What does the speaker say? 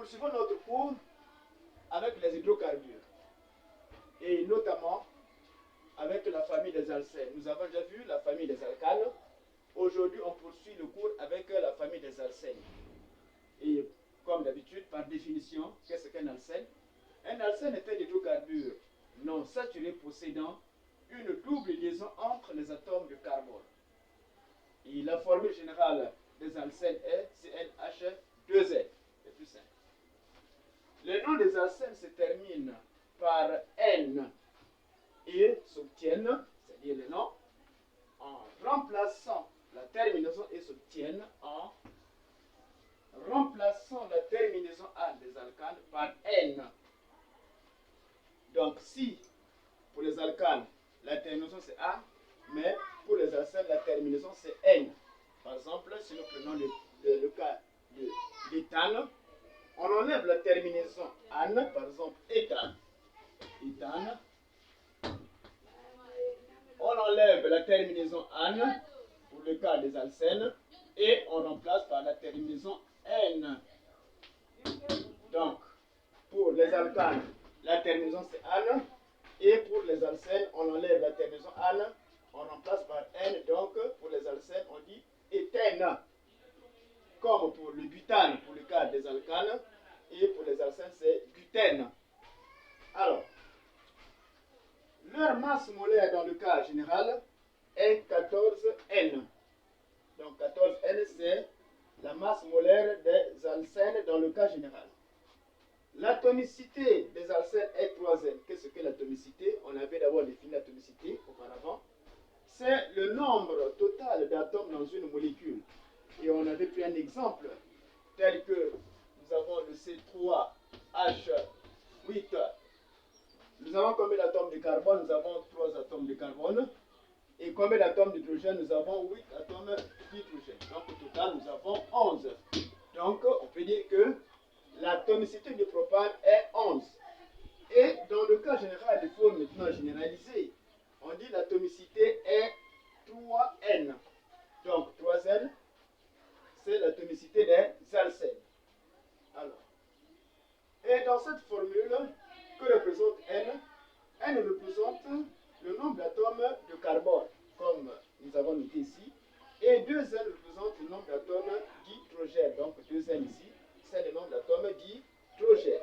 poursuivons notre cours avec les hydrocarbures et notamment avec la famille des alcènes. Nous avons déjà vu la famille des alcanes. Aujourd'hui, on poursuit le cours avec la famille des alcènes. Et comme d'habitude, par définition, qu'est-ce qu'un alcène? Un alcène est un hydrocarbure non saturé possédant une double liaison entre les atomes de carbone. Et la formule générale des alcènes est CnH2n. C'est plus simple. Les noms des alcènes se terminent par N et s'obtiennent, c'est-à-dire les noms, en remplaçant la terminaison et s'obtiennent en remplaçant la terminaison A des alcanes par N. Donc si pour les alcanes la terminaison c'est A, mais pour les alcènes la terminaison c'est N. Par exemple, si nous prenons le cas de l'éthane, on enlève la terminaison an, par exemple éthane, on enlève la terminaison an pour le cas des alcènes et on remplace par la terminaison N. Donc, pour les alcanes, la terminaison c'est an et pour les alcènes, on enlève la terminaison an, on remplace par N. Donc, pour les alcènes, on dit éthène. Comme pour le butane, pour le cas des alcanes, et pour les alcènes, c'est butène. Alors, leur masse molaire dans le cas général est 14N. Donc 14N, c'est la masse molaire des alcènes dans le cas général. L'atomicité des alcènes est 3N. Qu'est-ce que l'atomicité? On avait d'abord défini l'atomicité auparavant. C'est le nombre total d'atomes dans une molécule. Et on avait pris un exemple tel que nous avons le C3H8. Nous avons combien d'atomes de carbone? Nous avons 3 atomes de carbone. Et combien d'atomes d'hydrogène? Nous avons 8 atomes d'hydrogène. Donc au total, nous avons 11. Donc on peut dire que l'atomicité du propane est 11. Et dans le cas général, il faut maintenant généraliser. On dit l'atomicité est 3N. Donc 3N, c'est l'atomicité des alcènes. Alors, et dans cette formule, que représente N? N représente le nombre d'atomes de carbone, comme nous avons noté ici, et 2N représente le nombre d'atomes d'hydrogène. Donc 2N ici, c'est le nombre d'atomes d'hydrogène.